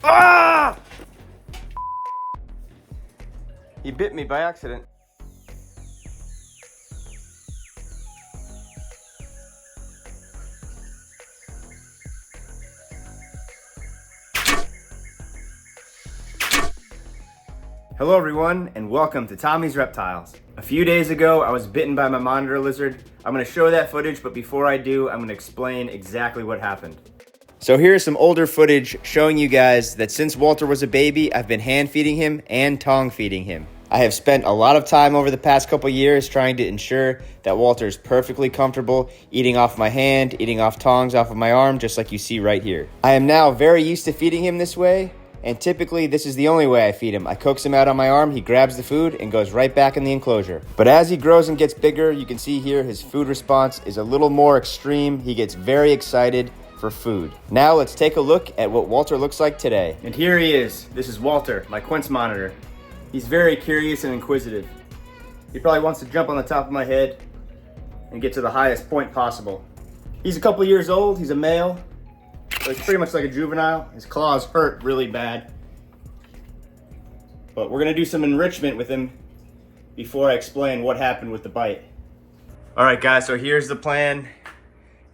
Ah! He bit me by accident. Hello everyone, and welcome to Tommy's Reptiles. A few days ago, I was bitten by my monitor lizard. I'm gonna show that footage, but before I do, I'm gonna explain exactly what happened. So here's some older footage showing you guys that since Walter was a baby, I've been hand feeding him and tongue feeding him. I have spent a lot of time over the past couple years trying to ensure that Walter's perfectly comfortable eating off my hand, eating off tongs off of my arm, just like you see right here. I am now very used to feeding him this way, and typically this is the only way I feed him. I coax him out on my arm, he grabs the food and goes right back in the enclosure. But as he grows and gets bigger, you can see here his food response is a little more extreme. He gets very excited for food. Now let's take a look at what Walter looks like today. And here he is. This is Walter, my Quince Monitor. He's very curious and inquisitive. He probably wants to jump on the top of my head and get to the highest point possible. He's a couple years old, he's a male, so he's pretty much like a juvenile. His claws hurt really bad. But we're gonna do some enrichment with him before I explain what happened with the bite. All right guys, so here's the plan.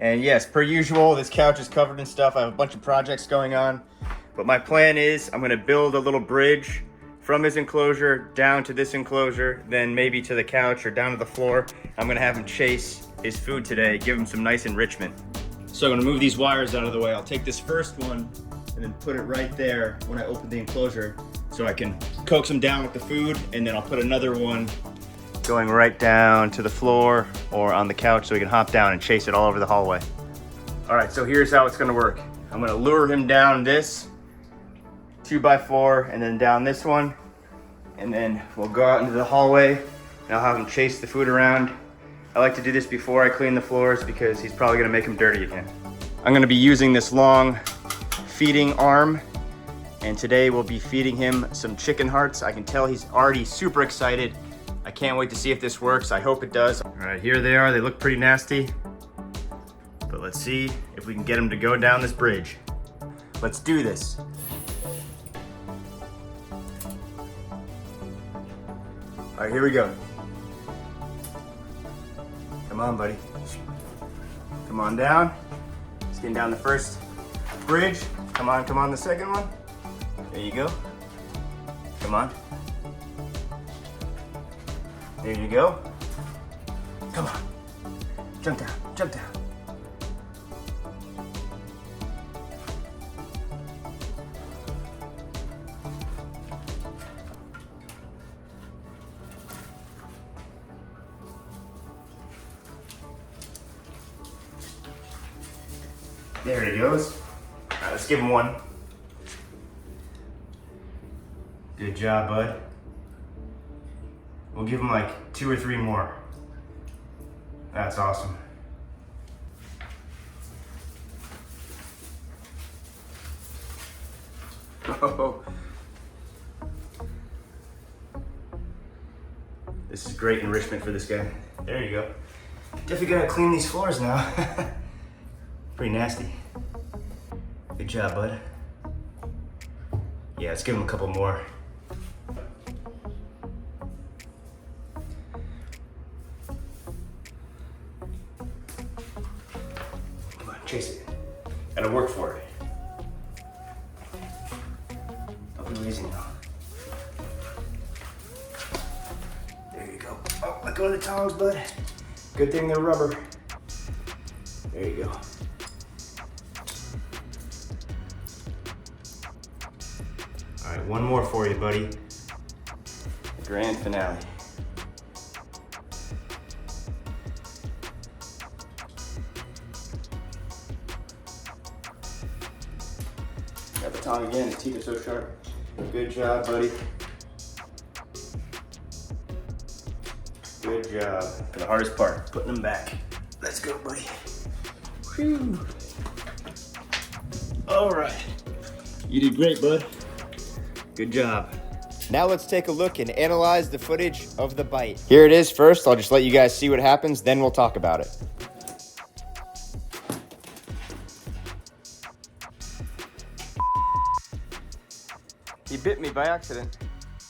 And yes, per usual, this couch is covered in stuff. I have a bunch of projects going on. But my plan is I'm gonna build a little bridge from his enclosure down to this enclosure, then maybe to the couch or down to the floor. I'm gonna have him chase his food today, give him some nice enrichment. So I'm gonna move these wires out of the way. I'll take this first one and then put it right there when I open the enclosure so I can coax him down with the food, and then I'll put another one going right down to the floor or on the couch so he can hop down and chase it all over the hallway. All right, so here's how it's gonna work. I'm gonna lure him down this 2x4 and then down this one, and then we'll go out into the hallway and I'll have him chase the food around. I like to do this before I clean the floors because he's probably gonna make them dirty again. I'm gonna be using this long feeding arm, and today we'll be feeding him some chicken hearts. I can tell he's already super excited. I can't wait to see if this works. I hope it does. All right, here they are. They look pretty nasty, but let's see if we can get them to go down this bridge. Let's do this. All right, here we go. Come on, buddy. Come on down. Let's get down the first bridge. Come on, the second one. There you go. Come on. There you go. Come on. Jump down, jump down. There he goes. All right, let's give him one. Good job, bud. We'll give him like 2 or 3 more. That's awesome. Oh. This is great enrichment for this guy. There you go. Definitely gotta clean these floors now. Pretty nasty. Good job, bud. Yeah, let's give him a couple more. Come on, chase it. Gotta work for it. Don't be lazy now. There you go. Oh, let go of the tongs, bud. Good thing they're rubber. There you go. All right, one more for you, buddy. The grand finale. Got the tongue again, his teeth are so sharp. Good job, buddy. Good job. The hardest part, putting them back. Let's go, buddy. Whew. All right. You did great, bud. Good job. Now let's take a look and analyze the footage of the bite. Here it is first. I'll just let you guys see what happens, then we'll talk about it. by accident.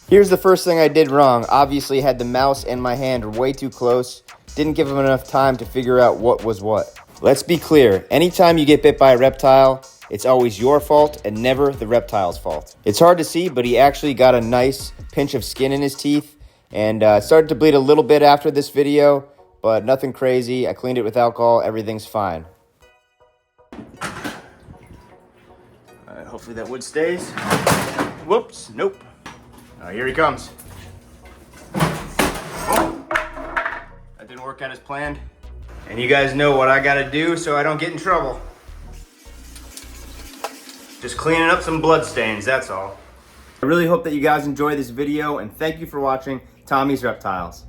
Here's the first thing I did wrong. Obviously had the mouse and my hand way too close. Didn't give him enough time to figure out what was what. Let's be clear, anytime you get bit by a reptile, it's always your fault and never the reptile's fault. It's hard to see, but he actually got a nice pinch of skin in his teeth and started to bleed a little bit after this video, but nothing crazy. I cleaned it with alcohol, everything's fine. Hopefully that wood stays. Whoops, nope. Here he comes. Oh, that didn't work out as planned. And you guys know what I gotta do so I don't get in trouble. Just cleaning up some blood stains, that's all. I really hope that you guys enjoyed this video, and thank you for watching Tommy's Reptiles.